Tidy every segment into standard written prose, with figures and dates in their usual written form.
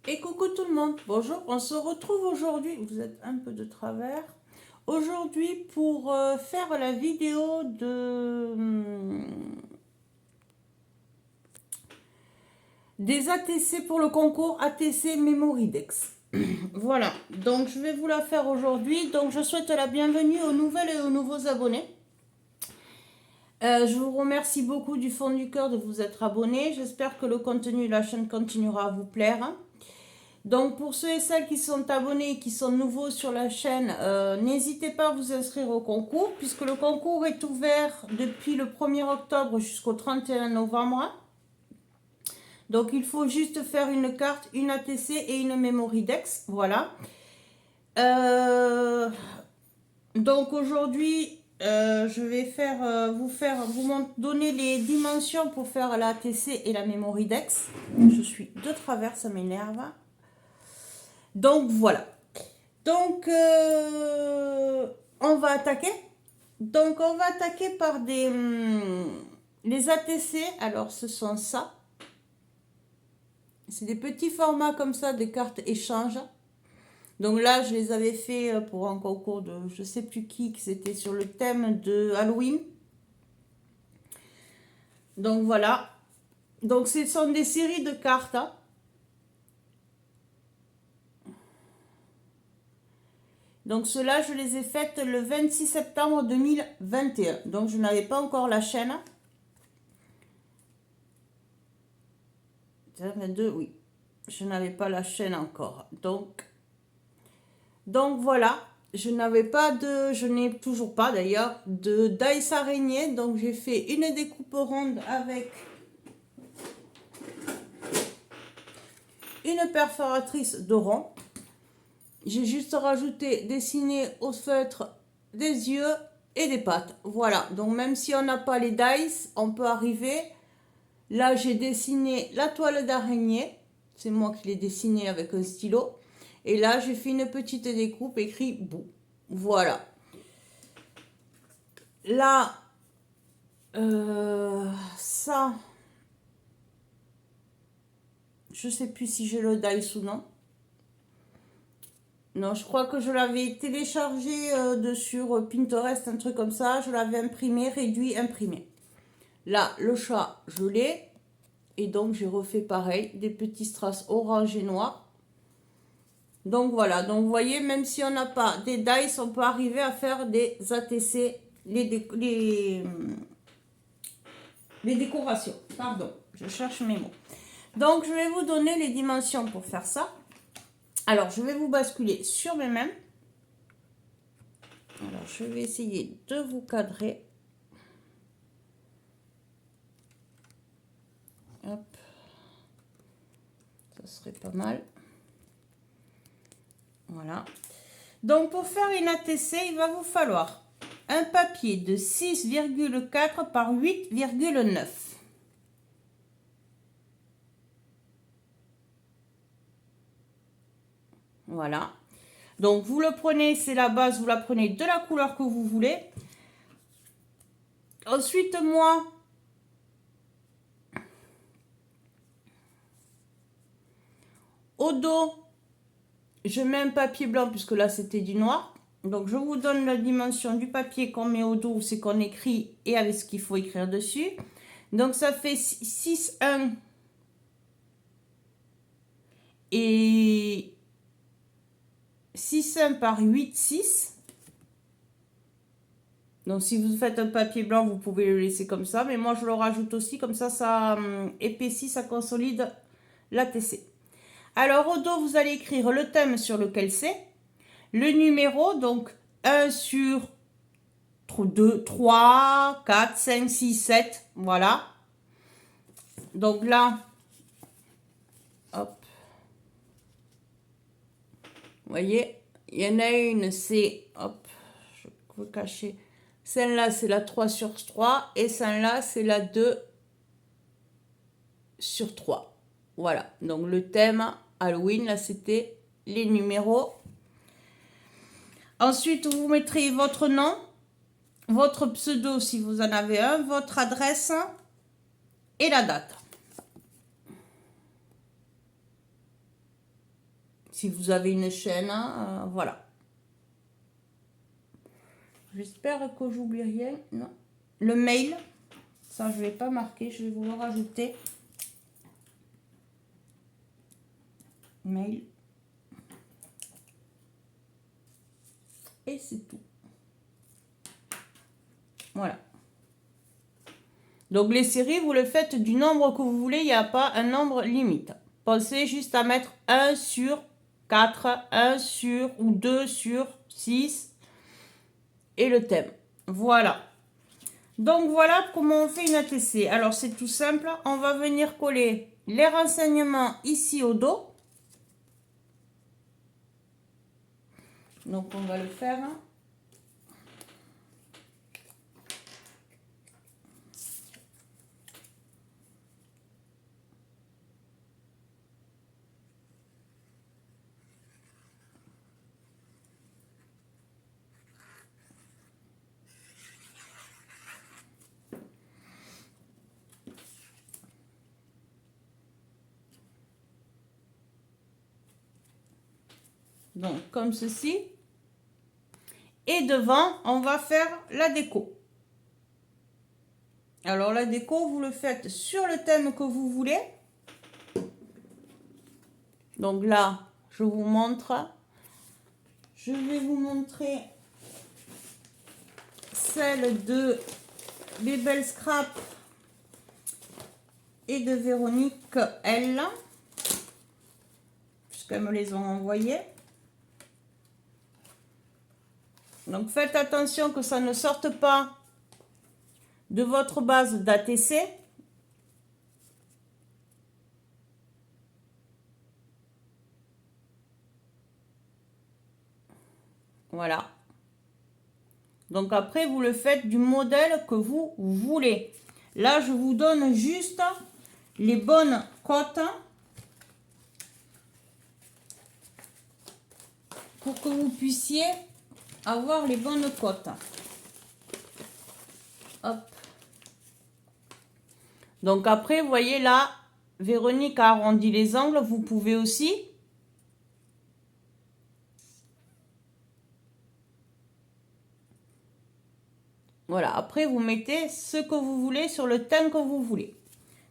Et coucou tout le monde, bonjour, on se retrouve aujourd'hui, vous êtes un peu de travers, aujourd'hui pour faire la vidéo des ATC pour le concours ATC Memoridex. Voilà, donc je vais vous la faire aujourd'hui, donc je souhaite la bienvenue aux nouvelles et aux nouveaux abonnés. Je vous remercie beaucoup du fond du cœur de vous être abonnés, j'espère que le contenu de la chaîne continuera à vous plaire. Donc pour ceux et celles qui sont abonnés et qui sont nouveaux sur la chaîne, n'hésitez pas à vous inscrire au concours puisque le concours est ouvert depuis le 1er octobre jusqu'au 31 novembre. Donc il faut juste faire une carte, une ATC et une Memoridex. Voilà. Donc aujourd'hui, je vais vous donner les dimensions pour faire la ATC et la Memoridex. Je suis de travers, ça m'énerve. Donc voilà. Donc, on va attaquer. Donc, on va attaquer par les ATC. Alors, ce sont ça. C'est des petits formats comme ça, des cartes échange. Donc là, je les avais fait pour un concours de je sais plus qui c'était sur le thème de Halloween. Donc voilà. Donc, ce sont des séries de cartes. Hein. Donc ceux-là, je les ai faites le 26 septembre 2021. Donc, je n'avais pas encore la chaîne. 22, oui. Je n'avais pas la chaîne encore. Donc voilà. Je n'ai toujours pas d'ailleurs, de dice araignée. Donc j'ai fait une découpe ronde avec une perforatrice de rond. J'ai juste rajouté, dessiné au feutre des yeux et des pattes. Voilà. Donc même si on n'a pas les dice, on peut arriver. Là, j'ai dessiné la toile d'araignée. C'est moi qui l'ai dessiné avec un stylo. Et là, j'ai fait une petite découpe écrit bout. Voilà. Là, ça, je sais plus si j'ai le dice ou non. Non, je crois que je l'avais téléchargé sur Pinterest, un truc comme ça. Je l'avais imprimé, réduit, imprimé. Là, le chat, je l'ai. Et donc, j'ai refait pareil, des petits strass orange et noir. Donc voilà, donc vous voyez, même si on n'a pas des dice, on peut arriver à faire des ATC, les décorations. Pardon, je cherche mes mots. Donc je vais vous donner les dimensions pour faire ça. Alors je vais vous basculer sur mes mains. Alors je vais essayer de vous cadrer. Hop, ça serait pas mal. Voilà. Donc pour faire une ATC, il va vous falloir un papier de 6,4 par 8,9. Voilà. Donc vous le prenez, c'est la base, vous la prenez de la couleur que vous voulez. Ensuite, moi, au dos, je mets un papier blanc puisque là c'était du noir. Donc je vous donne la dimension du papier qu'on met au dos, c'est qu'on écrit et avec ce qu'il faut écrire dessus. Donc ça fait 6,1 et 6,1 par 8,6. Donc si vous faites un papier blanc, vous pouvez le laisser comme ça. Mais moi je le rajoute aussi, comme ça épaissit, ça consolide l'ATC. Alors au dos, vous allez écrire le thème sur lequel c'est. Le numéro, donc 1 sur 2, 3, 4, 5, 6, 7. Voilà. Donc là, hop. Vous voyez, il y en a une, c'est, hop, je peux cacher. Celle-là, c'est la 3 sur 3. Et celle-là, c'est la 2 sur 3. Voilà. Donc le thème Halloween, là, c'était les numéros. Ensuite, vous mettrez votre nom, votre pseudo si vous en avez un, votre adresse et la date. Si vous avez une chaîne, voilà. J'espère que j'oublie rien. Non. Le mail, ça je ne vais pas marquer, je vais vous le rajouter. Mail. Et c'est tout. Voilà. Donc les séries, vous le faites du nombre que vous voulez, il n'y a pas un nombre limite. Pensez juste à mettre 1 sur 4, 1 sur ou 2 sur 6 et le thème. Voilà. Donc voilà comment on fait une ATC. Alors c'est tout simple, on va venir coller les renseignements ici au dos. Donc on va le faire. Donc comme ceci. Et devant, on va faire la déco. Alors la déco, vous le faites sur le thème que vous voulez. Donc là, je vous montre. Je vais vous montrer celle de Bébel Scrap et de Véronique L, puisqu'elles me les ont envoyées. Donc faites attention que ça ne sorte pas de votre base d'ATC. Voilà. Donc après, vous le faites du modèle que vous voulez. Là, je vous donne juste les bonnes cotes pour que vous puissiez avoir les bonnes cotes. Hop. Donc après, vous voyez là, Véronique a arrondi les angles. Vous pouvez aussi. Voilà, après vous mettez ce que vous voulez sur le thème que vous voulez.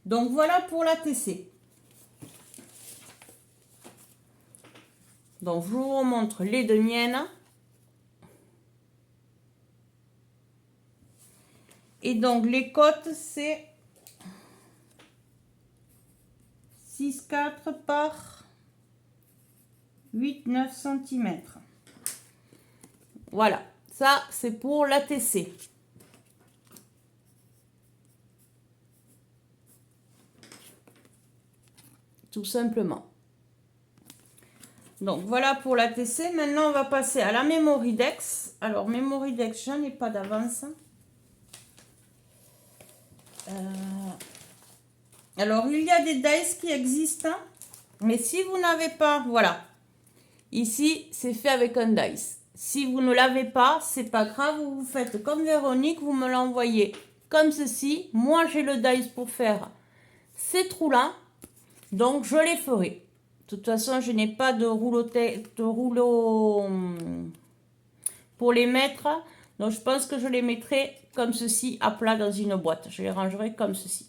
Donc voilà pour la TC. Donc je vous remontre les deux miennes. Et donc les cotes c'est 6,4 par 8,9 cm. Voilà, ça c'est pour la TC. Tout simplement. Donc voilà pour la TC. Maintenant on va passer à la Memoridex. Alors Memoridex, j'en ai pas d'avance. Alors il y a des dies qui existent, mais si vous n'avez pas, voilà, ici c'est fait avec un dice. Si vous ne l'avez pas, c'est pas grave, vous faites comme Véronique, vous me l'envoyez comme ceci. Moi j'ai le dice pour faire ces trous là, donc je les ferai. De toute façon je n'ai pas de rouleau pour les mettre, donc je pense que je les mettrai comme ceci à plat dans une boîte. Je les rangerai comme ceci.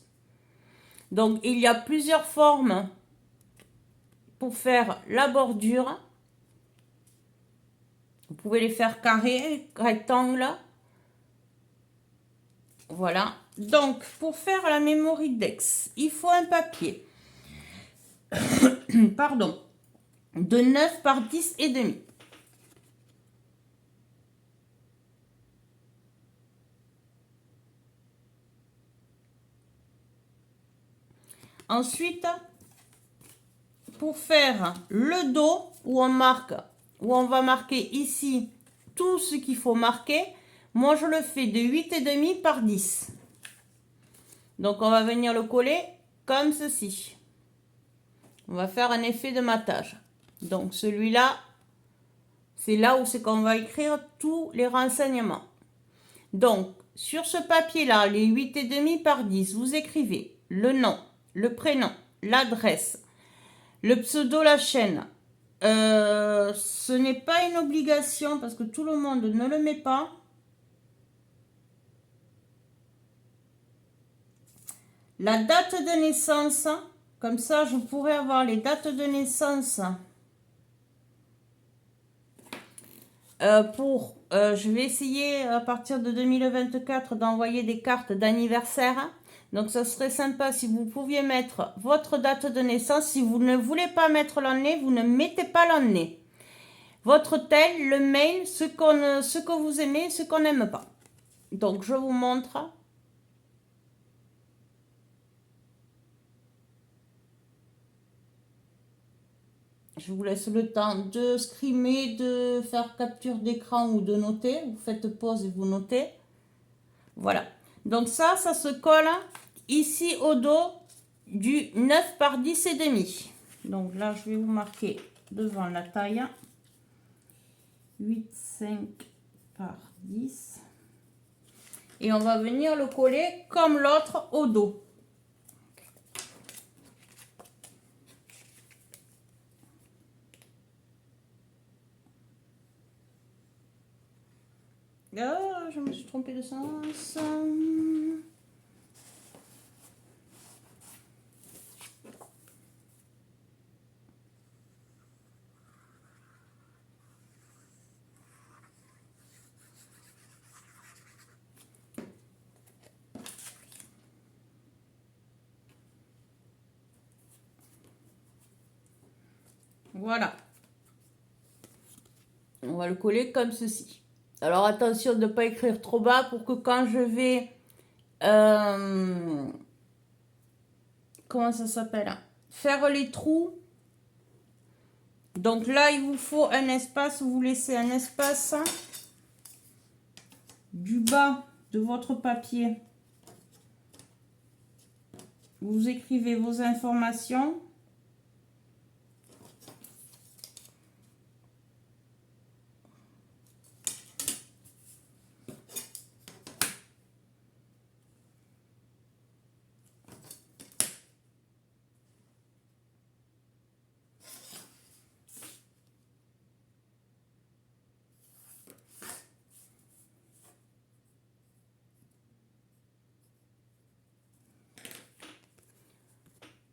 Donc, il y a plusieurs formes pour faire la bordure. Vous pouvez les faire carré, rectangle. Voilà. Donc, pour faire la Memoridex, il faut un papier. Pardon. De 9 par 10 et demi. Ensuite, pour faire le dos où on marque, où on va marquer ici tout ce qu'il faut marquer, moi je le fais de 8,5 par 10. Donc on va venir le coller comme ceci. On va faire un effet de matage. Donc celui-là, c'est là où c'est qu'on va écrire tous les renseignements. Donc sur ce papier-là, les 8,5 par 10, vous écrivez le nom, le prénom, l'adresse, le pseudo, la chaîne, Ce n'est pas une obligation parce que tout le monde ne le met pas. La date de naissance, comme ça je pourrais avoir les dates de naissance je vais essayer à partir de 2024 d'envoyer des cartes d'anniversaire. Donc ça serait sympa si vous pouviez mettre votre date de naissance. Si vous ne voulez pas mettre l'année, vous ne mettez pas l'année. Votre tel, le mail, ce que vous aimez, ce qu'on n'aime pas. Donc je vous montre. Je vous laisse le temps de scrimer, de faire capture d'écran ou de noter. Vous faites pause et vous notez. Voilà. Donc ça se colle ici au dos du 9 par 10 et demi. Donc là, je vais vous marquer devant la taille. 8, 5 par 10. Et on va venir le coller comme l'autre au dos. Oh, je me suis trompée de sens. Voilà. On va le coller comme ceci. Alors attention de ne pas écrire trop bas pour que quand je vais... comment ça s'appelle? Faire les trous. Donc là, il vous faut un espace. Vous laissez un espace du bas de votre papier. Vous écrivez vos informations.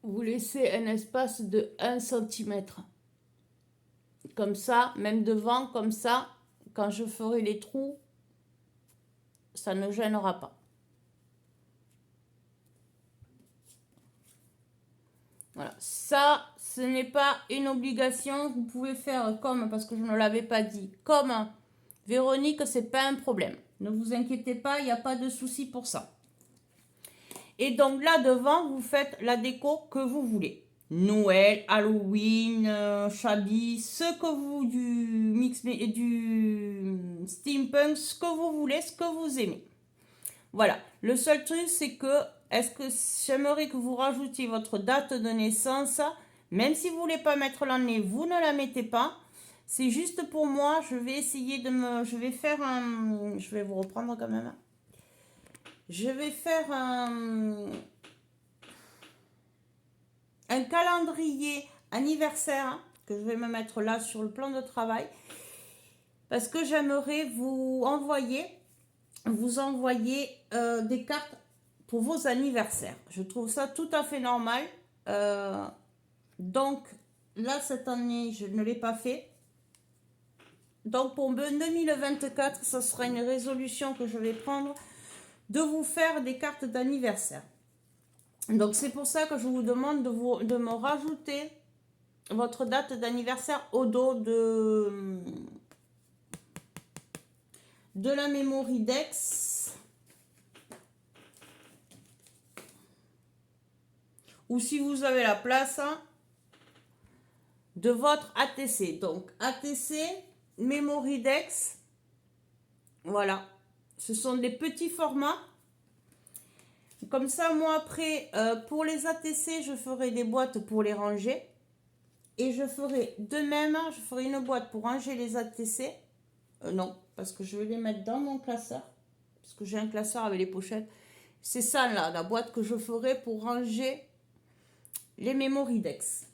Vous laissez un espace de 1 cm. Comme ça, même devant, comme ça, quand je ferai les trous, ça ne gênera pas. Voilà, ça, ce n'est pas une obligation. Vous pouvez faire comme, parce que je ne l'avais pas dit, comme Véronique, c'est pas un problème. Ne vous inquiétez pas, il n'y a pas de souci pour ça. Et donc là devant, vous faites la déco que vous voulez. Noël, Halloween, Shabby, ce que vous, du mix, du steampunk, ce que vous voulez, ce que vous aimez. Voilà. Le seul truc, c'est que, est-ce que j'aimerais que vous rajoutiez votre date de naissance, même si vous voulez pas mettre l'année, vous ne la mettez pas. C'est juste pour moi, je vais essayer de me, je vais faire un, je vais vous reprendre quand même. Je vais faire un calendrier anniversaire que je vais me mettre là sur le plan de travail parce que j'aimerais vous envoyer des cartes pour vos anniversaires. Je trouve ça tout à fait normal. Donc là, cette année, je ne l'ai pas fait. Donc pour 2024, ce sera une résolution que je vais prendre de vous faire des cartes d'anniversaire. Donc c'est pour ça que je vous demande de me rajouter votre date d'anniversaire au dos de la Memory Dex. Ou si vous avez la place, de votre ATC. Donc ATC, Memory Dex. Voilà. Ce sont des petits formats. Comme ça, moi après, pour les ATC, je ferai des boîtes pour les ranger. Et je ferai de même, je ferai une boîte pour ranger les ATC. Non, parce que je vais les mettre dans mon classeur. Parce que j'ai un classeur avec les pochettes. C'est ça là, la boîte que je ferai pour ranger les Memory Dex.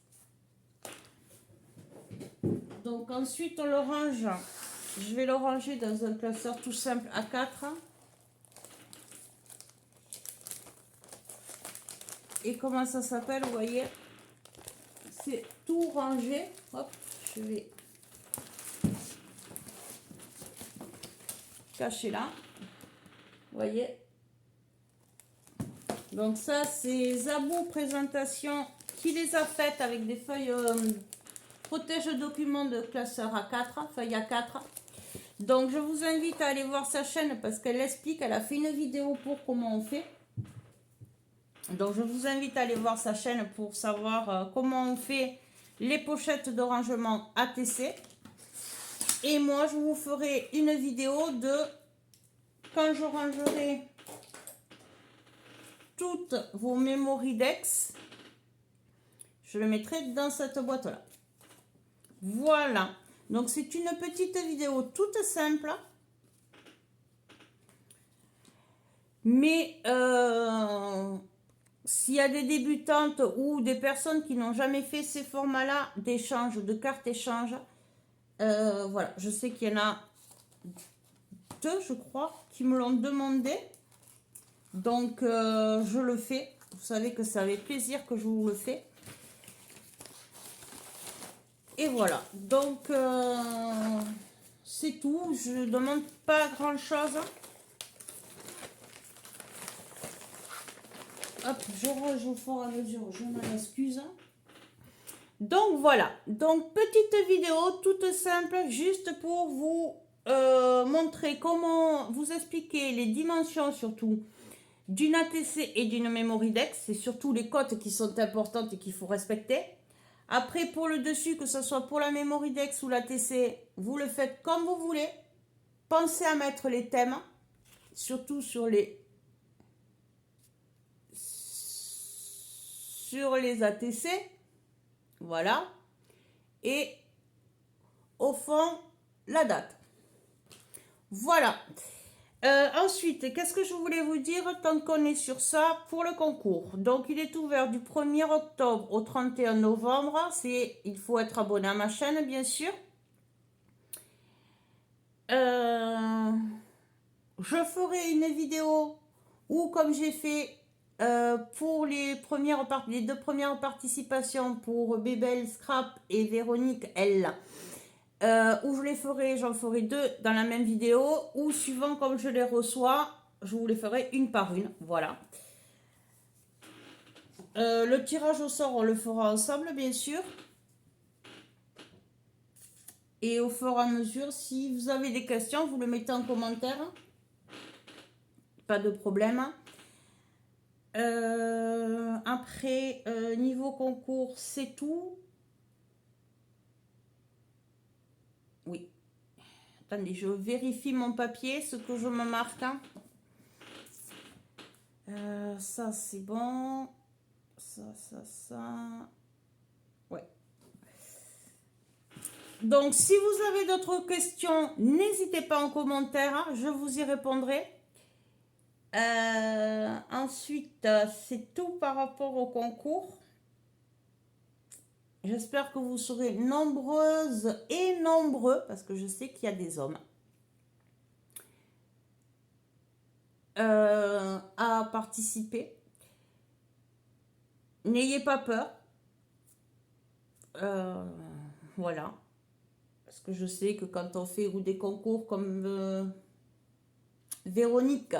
Donc ensuite on le range. Je vais le ranger dans un classeur tout simple A4. Et comment ça s'appelle, vous voyez, c'est tout rangé. Hop, je vais cacher là. Vous voyez. Donc ça, c'est Zabou Présentation qui les a faites avec des feuilles protège documents de classeur A4, feuille A4. Donc je vous invite à aller voir sa chaîne parce qu'elle explique, elle a fait une vidéo pour comment on fait. Donc je vous invite à aller voir sa chaîne pour savoir comment on fait les pochettes de rangement ATC. Et moi je vous ferai une vidéo de quand je rangerai toutes vos Memorydex. Je le mettrai dans cette boîte là. Voilà. Donc c'est une petite vidéo toute simple. Mais s'il y a des débutantes ou des personnes qui n'ont jamais fait ces formats-là d'échange, de cartes échange, voilà, je sais qu'il y en a deux, je crois, qui me l'ont demandé. Donc, je le fais. Vous savez que c'est avec plaisir que je vous le fais. Et voilà. Donc, c'est tout. Je ne demande pas grand-chose. Hop, je range au fur et à mesure, je m'en excuse. Donc voilà, donc petite vidéo toute simple, juste pour vous montrer comment vous expliquer les dimensions surtout d'une ATC et d'une Memorydex. C'est surtout les cotes qui sont importantes et qu'il faut respecter. Après pour le dessus, que ce soit pour la Memorydex ou l'ATC, vous le faites comme vous voulez. Pensez à mettre les thèmes, surtout sur les ATC, voilà, et au fond la date, voilà. Ensuite, qu'est-ce que je voulais vous dire tant qu'on est sur ça pour le concours? Donc il est ouvert du 1er octobre au 31 novembre. Il faut être abonné à ma chaîne bien sûr. Je ferai une vidéo où, comme j'ai fait pour les deux premières participations pour Bébel, Scrap et Véronique L, où je les ferai, j'en ferai deux dans la même vidéo, ou suivant comme je les reçois, je vous les ferai une par une, voilà. Le tirage au sort, on le fera ensemble, bien sûr. Et au fur et à mesure, si vous avez des questions, vous le mettez en commentaire. Pas de problème. Après, niveau concours, c'est tout. Oui. Attendez, je vérifie mon papier, ce que je me marque. Ça, c'est bon. Ça. Ouais. Donc, si vous avez d'autres questions, n'hésitez pas en commentaire. Je vous y répondrai. Ensuite, c'est tout par rapport au concours. J'espère que vous serez nombreuses et nombreux, parce que je sais qu'il y a des hommes, à participer. N'ayez pas peur. Voilà. Parce que je sais que quand on fait ou des concours comme Véronique,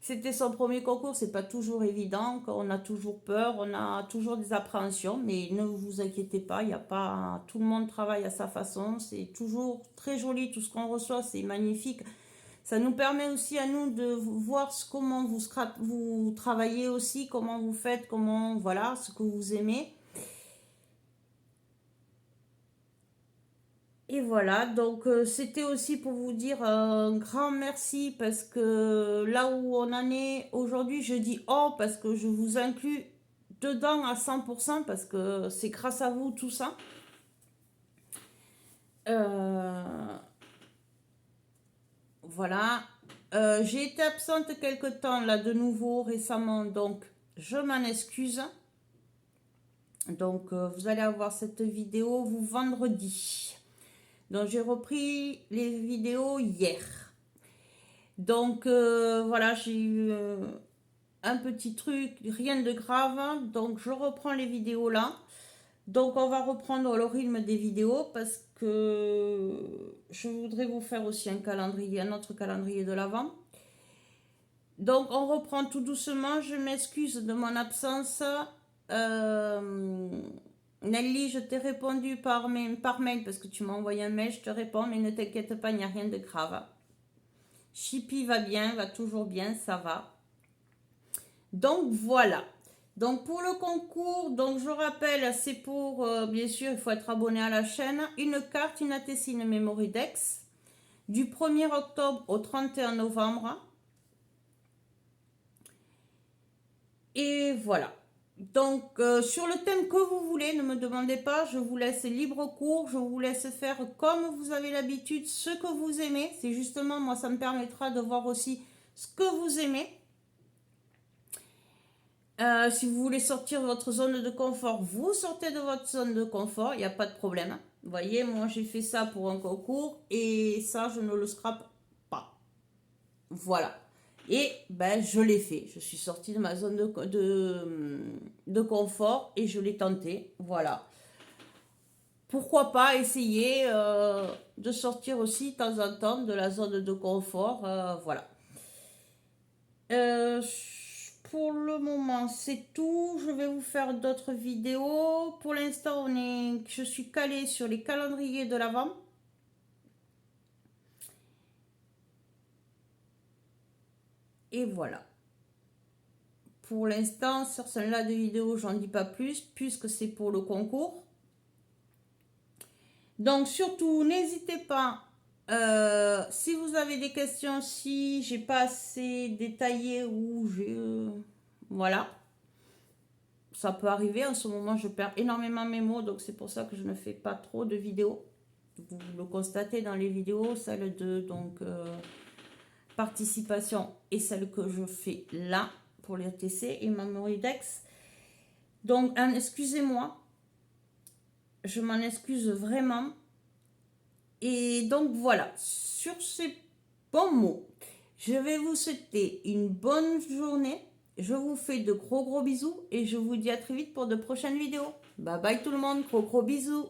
c'était son premier concours, c'est pas toujours évident, on a toujours peur, on a toujours des appréhensions, mais ne vous inquiétez pas, il y a pas, tout le monde travaille à sa façon, c'est toujours très joli, tout ce qu'on reçoit, c'est magnifique. Ça nous permet aussi à nous de voir comment vous travaillez aussi, comment vous faites, comment, voilà, ce que vous aimez. Et voilà, donc c'était aussi pour vous dire un grand merci parce que là où on en est aujourd'hui, je dis oh parce que je vous inclus dedans à 100% parce que c'est grâce à vous tout ça. Voilà, j'ai été absente quelque temps là de nouveau récemment, donc je m'en excuse. Donc vous allez avoir cette vidéo vous vendredi. Donc j'ai repris les vidéos hier. Donc voilà, j'ai eu un petit truc, rien de grave. Donc je reprends les vidéos là. Donc on va reprendre le rythme des vidéos parce que je voudrais vous faire aussi un calendrier, un autre calendrier de l'Avent. Donc on reprend tout doucement. Je m'excuse de mon absence. Nelly, je t'ai répondu par mail parce que tu m'as envoyé un mail, je te réponds, mais ne t'inquiète pas, il n'y a rien de grave. Chippy va bien, va toujours bien, ça va. Donc voilà. Donc pour le concours, donc je rappelle, c'est pour, bien sûr, il faut être abonné à la chaîne, une carte, une ATC, une Memory Dex, du 1er octobre au 31 novembre. Et voilà. Donc sur le thème que vous voulez, ne me demandez pas, je vous laisse libre cours, je vous laisse faire comme vous avez l'habitude, ce que vous aimez. C'est justement, moi, ça me permettra de voir aussi ce que vous aimez. Si vous voulez sortir de votre zone de confort, vous sortez de votre zone de confort, il n'y a pas de problème. Vous voyez, moi j'ai fait ça pour un concours et ça, je ne le scrape pas. Voilà. Et ben, je l'ai fait. Je suis sortie de ma zone de confort et je l'ai tenté. Voilà. Pourquoi pas essayer de sortir aussi de temps en temps de la zone de confort. Voilà. Pour le moment, c'est tout. Je vais vous faire d'autres vidéos. Pour l'instant, je suis calée sur les calendriers de l'Avent. Et voilà. Pour l'instant, sur celle-là de vidéo, j'en dis pas plus, puisque c'est pour le concours. Donc, surtout, n'hésitez pas, si vous avez des questions, si j'ai pas assez détaillé ou voilà. Ça peut arriver, en ce moment, je perds énormément mes mots, donc c'est pour ça que je ne fais pas trop de vidéos. Vous le constatez dans les vidéos, celle de participation et celle que je fais là pour les TC et Memory Dex. Donc, excusez-moi, je m'en excuse vraiment. Et donc voilà, sur ces bons mots, je vais vous souhaiter une bonne journée. Je vous fais de gros bisous et je vous dis à très vite pour de prochaines vidéos. Bye bye tout le monde, gros bisous.